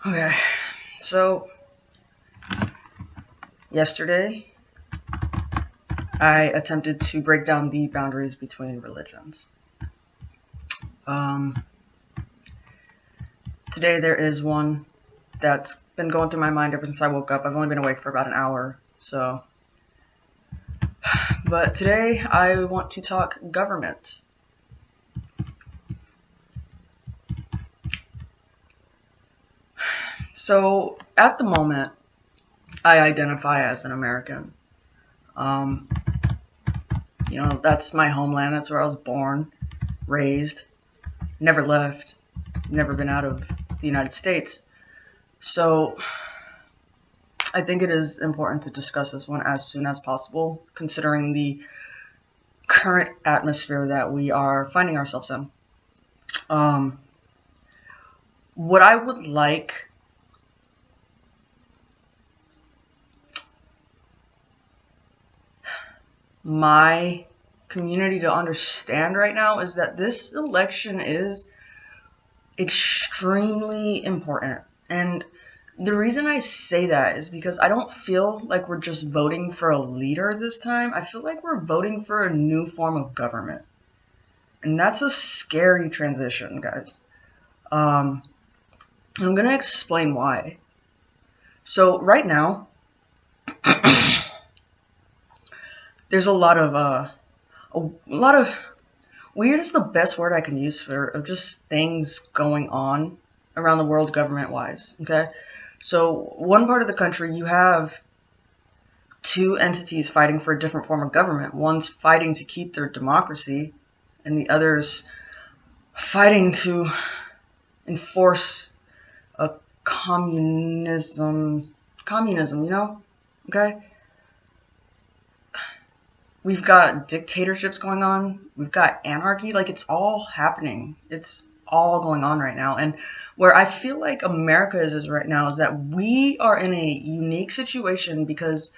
Okay, so yesterday I attempted to break down the boundaries between religions. Um, Today there is one that's been going through my mind ever since I woke up. I've only been awake for about an hour, so. But today I want to talk government. So at the moment, I identify as an American. Um, that's my homeland. That's where I was born, raised, never left, never been out of the United States. So I think it is important to discuss this one as soon as possible, considering the current atmosphere that we are finding ourselves in. Um, what I would like my community to understand right now is that this election is extremely important. And the reason I say that is because I don't feel like we're just voting for a leader this time. I feel like we're voting for a new form of government. And that's a scary transition, guys. I'm going to explain why. So right now, there's a lot of weird is the best word I can use for of just things going on around the world government wise. Okay. So one part of the country, you have two entities fighting for a different form of government. One's fighting to keep their democracy, and the other's fighting to enforce a communism, okay? We've got dictatorships going on. We've got anarchy. Like, it's all happening. It's all going on right now. And where I feel like America is right now is that we are in a unique situation because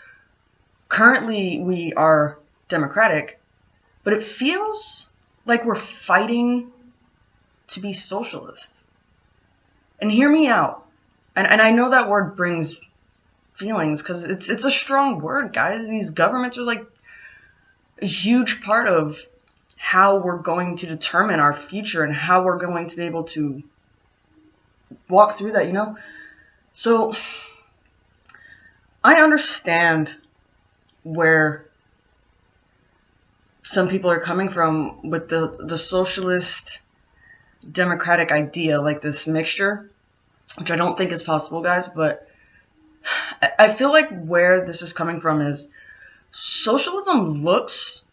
currently we are democratic, but it feels like we're fighting to be socialists. And hear me out. And I know that word brings feelings because it's a strong word, guys. These governments are like a huge part of how we're going to determine our future and how we're going to be able to walk through that. So I understand where some people are coming from with the socialist democratic idea, like this mixture, which I don't think is possible, guys, but I feel like where this is coming from is socialism looks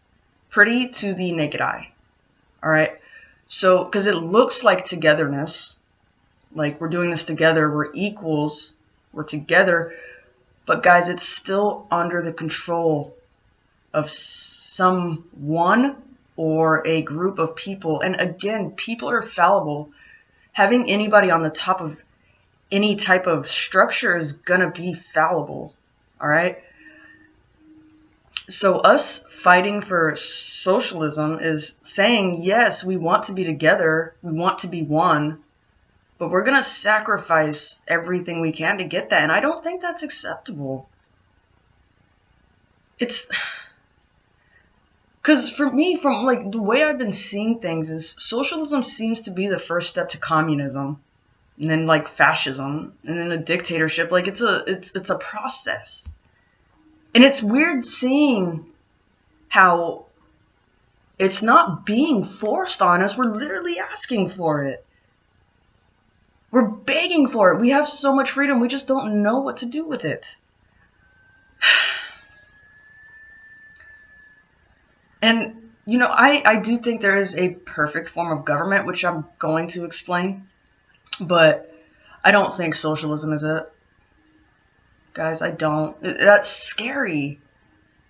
pretty to the naked eye. All right. So, because it looks like togetherness, like we're doing this together, we're equals, we're together. But guys, it's still under the control of someone or a group of people. And again, people are fallible. Having anybody on the top of any type of structure is going to be fallible. All right. So us fighting for socialism is saying, yes, we want to be together, we want to be one, but we're going to sacrifice everything we can to get that. And I don't think that's acceptable. It's because for me, from like the way I've been seeing things is socialism seems to be the first step to communism, and then like fascism, and then a dictatorship. Like it's a process. And it's weird seeing how it's not being forced on us. We're literally asking for it. We're begging for it. We have so much freedom. We just don't know what to do with it. And, I do think there is a perfect form of government, which I'm going to explain. But I don't think socialism is it. Guys, I don't. That's scary.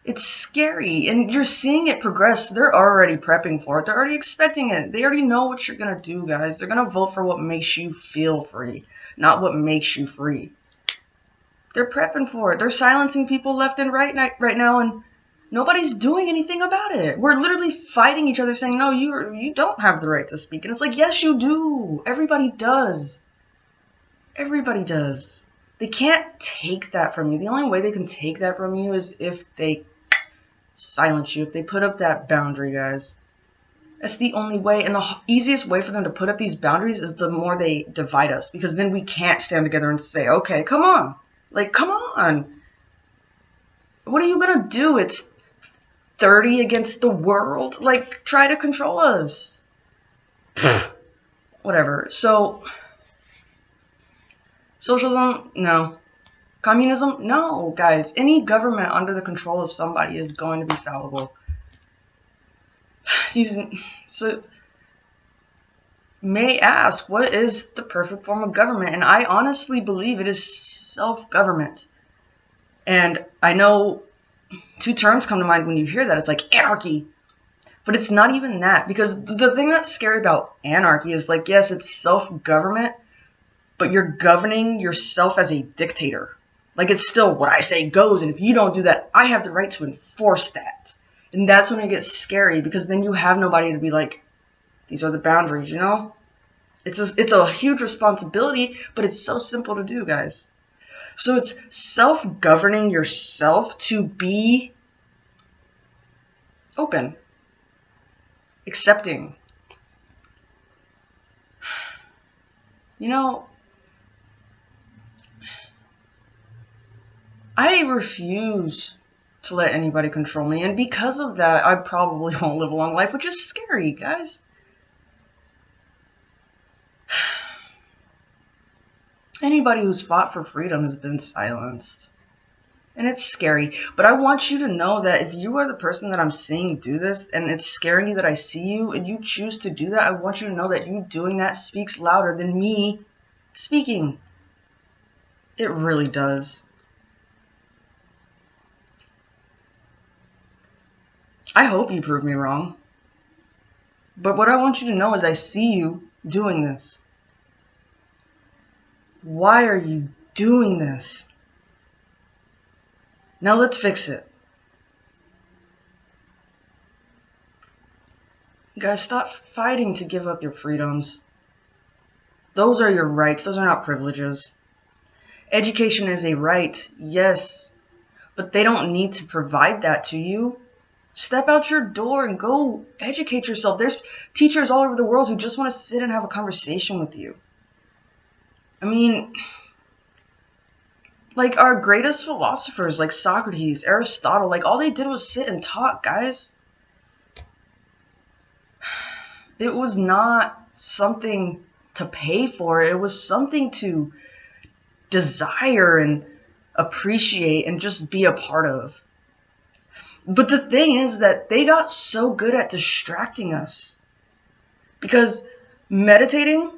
It's scary, and you're seeing it progress. They're already prepping for it. They're already expecting it. They already know what you're going to do, guys. They're going to vote for what makes you feel free, not what makes you free. They're prepping for it. They're silencing people left and right now, and nobody's doing anything about it. We're literally fighting each other saying, no, you don't have the right to speak. And it's like, yes, you do. Everybody does. Everybody does. They can't take that from you. The only way they can take that from you is if they silence you, if they put up that boundary, guys. That's the only way, and the easiest way for them to put up these boundaries is the more they divide us, because then we can't stand together and say, okay, come on. Like, come on. What are you going to do? It's 30 against the world? Like, try to control us. Whatever. So, socialism? No. Communism? No, guys. Any government under the control of somebody is going to be fallible. So, may ask, what is the perfect form of government? And I honestly believe it is self-government. And I know two terms come to mind when you hear that. It's like anarchy. But it's not even that. Because the thing that's scary about anarchy is, like, yes, it's self-government, but you're governing yourself as a dictator. Like, it's still what I say goes, and if you don't do that, I have the right to enforce that. And that's when it gets scary, because then you have nobody to be like, these are the boundaries, you know? It's a huge responsibility, but it's so simple to do, guys. So it's self-governing yourself to be open, accepting. You know, I refuse to let anybody control me, and because of that, I probably won't live a long life, which is scary, guys. Anybody who's fought for freedom has been silenced. And it's scary. But I want you to know that if you are the person that I'm seeing do this, and it's scaring you that I see you, and you choose to do that, I want you to know that you doing that speaks louder than me speaking. It really does. I hope you prove me wrong. But what I want you to know is I see you doing this. Why are you doing this? Now let's fix it. You guys, stop fighting to give up your freedoms. Those are your rights. Those are not privileges. Education is a right, yes, but they don't need to provide that to you. Step out your door and go educate yourself. There's teachers all over the world who just want to sit and have a conversation with you. I mean, like our greatest philosophers, like Socrates, Aristotle, like all they did was sit and talk, guys. It was not something to pay for. It was something to desire and appreciate and just be a part of. But the thing is that they got so good at distracting us, because meditating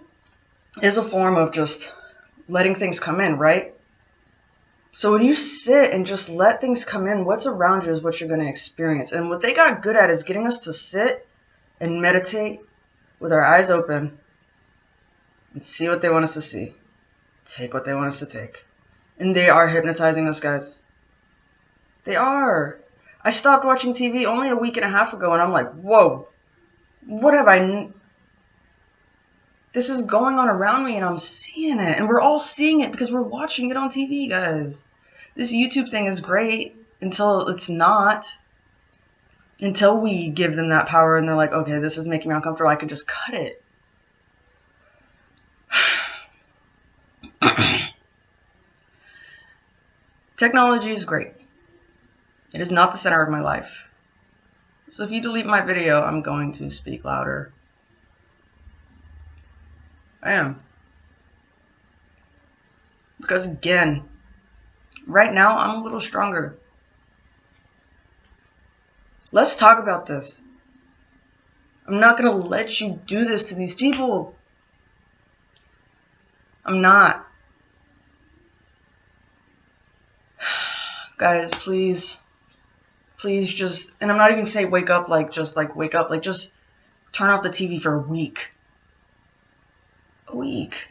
is a form of just letting things come in, right? So when you sit and just let things come in, what's around you is what you're going to experience. And what they got good at is getting us to sit and meditate with our eyes open and see what they want us to see. Take what they want us to take. And they are hypnotizing us, guys. They are. I stopped watching TV only a week and a half ago, and I'm like, whoa, what have I... This is going on around me, and I'm seeing it. And we're all seeing it because we're watching it on TV, guys. This YouTube thing is great until it's not. Until we give them that power, and they're like, okay, this is making me uncomfortable, I can just cut it. Technology is great. It is not the center of my life. So if you delete my video, I'm going to speak louder. I am. Because again, right now I'm a little stronger. Let's talk about this. I'm not going to let you do this to these people. I'm not. Guys, please just, and I'm not even saying wake up, like just like wake up, like just turn off the TV for a week. A week.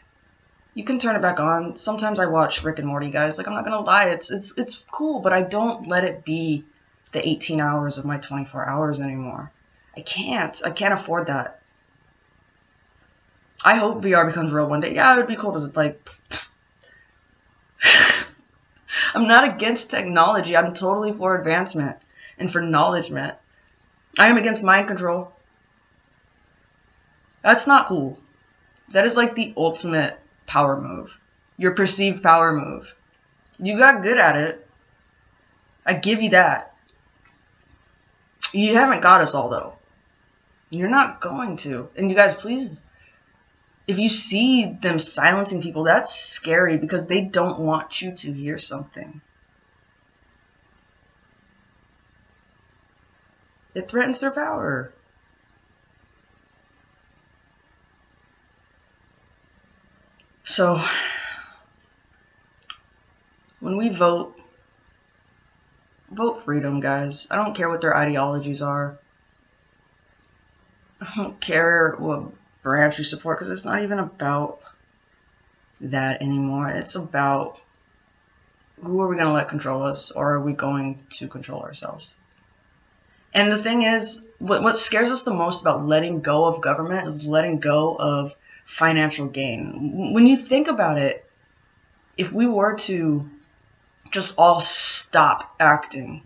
You can turn it back on. Sometimes I watch Rick and Morty, guys. Like, I'm not gonna lie, it's cool, but I don't let it be the 18 hours of my 24 hours anymore. I can't afford that. I hope VR becomes real one day. Yeah, it would be cool to like I'm not against technology. I'm totally for advancement and for knowledgement. I am against mind control. That's not cool. That is like the ultimate power move. Your perceived power move. You got good at it. I give you that. You haven't got us all, though. You're not going to. And you guys, please, if you see them silencing people, that's scary because they don't want you to hear something. It threatens their power. So, when we vote freedom, guys. I don't care what their ideologies are. I don't care what branch you support, because it's not even about that anymore. It's about who are we going to let control us, or are we going to control ourselves? And the thing is, what scares us the most about letting go of government is letting go of financial gain. When you think about it, if we were to just all stop acting,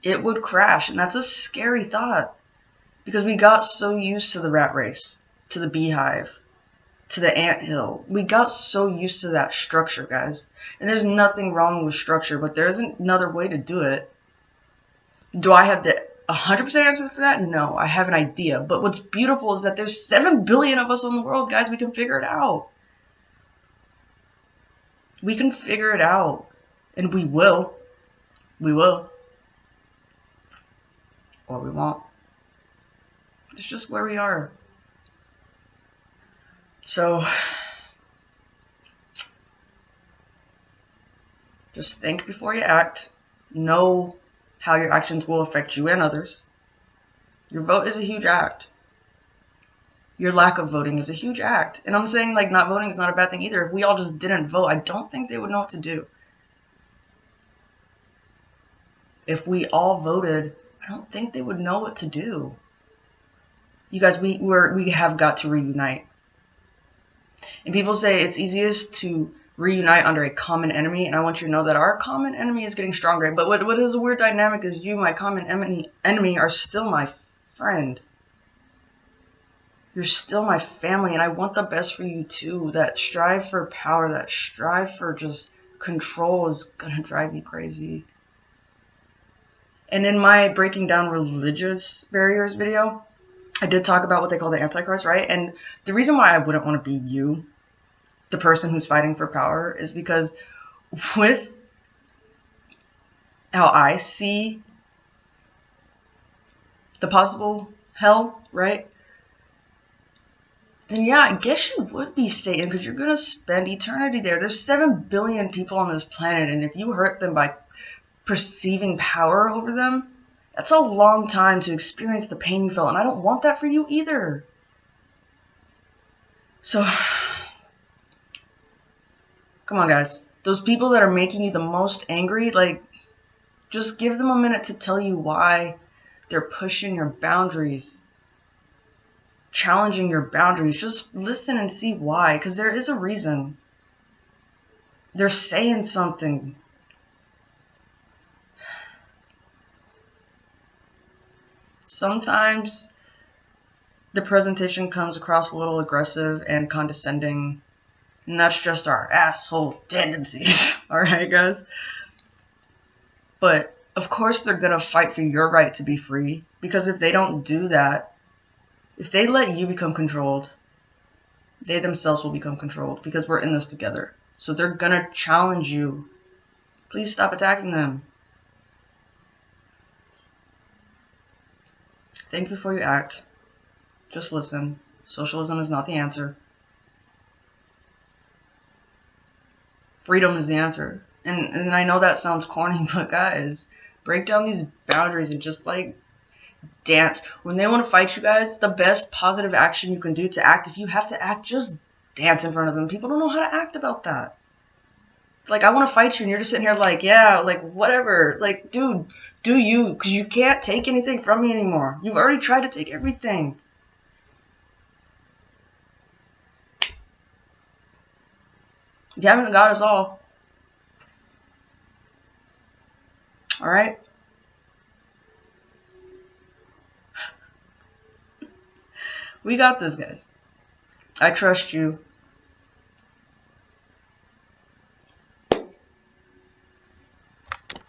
it would crash. And that's a scary thought, because we got so used to the rat race, to the beehive, to the anthill. We got so used to that structure, guys. And there's nothing wrong with structure, but there isn't another way to do it. Do I have the 100% answer for that? No, I have an idea. But what's beautiful is that there's 7 billion of us in the world, guys. We can figure it out. We can figure it out. And we will. We will. Or we won't. It's just where we are. So, just think before you act. Know how your actions will affect you and others. Your vote is a huge act. Your lack of voting is a huge act. And I'm saying, like, not voting is not a bad thing either. If we all just didn't vote, I don't think they would know what to do. If we all voted, I don't think they would know what to do. You guys, we have got to reunite. And people say it's easiest to reunite under a common enemy, and I want you to know that our common enemy is getting stronger. But what is a weird dynamic is you, my common enemy, are still my friend. You're still my family, and I want the best for you too. That strive for power, that strive for just control is gonna drive me crazy. And in my breaking down religious barriers video, I did talk about what they call the Antichrist, right? And the reason why I wouldn't want to be you, the person who's fighting for power, is because with how I see the possible hell, right? Then yeah, I guess you would be Satan, because you're going to spend eternity there. There's 7 billion people on this planet, and if you hurt them by perceiving power over them, that's a long time to experience the pain you felt, and I don't want that for you either. So, come on, guys. Those people that are making you the most angry, like, just give them a minute to tell you why they're pushing your boundaries, challenging your boundaries. Just listen and see why, because there is a reason. They're saying something. Sometimes the presentation comes across a little aggressive and condescending, and that's just our asshole tendencies. Alright, guys? But of course they're gonna fight for your right to be free, because if they don't do that, if they let you become controlled, they themselves will become controlled, because we're in this together. So they're gonna challenge you. Please stop attacking them. Think before you act. Just listen. Socialism is not the answer. Freedom is the answer. And I know that sounds corny, but guys, break down these boundaries and just, like, dance. When they want to fight you guys, the best positive action you can do to act, if you have to act, just dance in front of them. People don't know how to act about that. Like, I want to fight you, and you're just sitting here like, yeah, like, whatever. Like, dude, do you, because you can't take anything from me anymore. You've already tried to take everything. You haven't got us all. All right? We got this, guys. I trust you.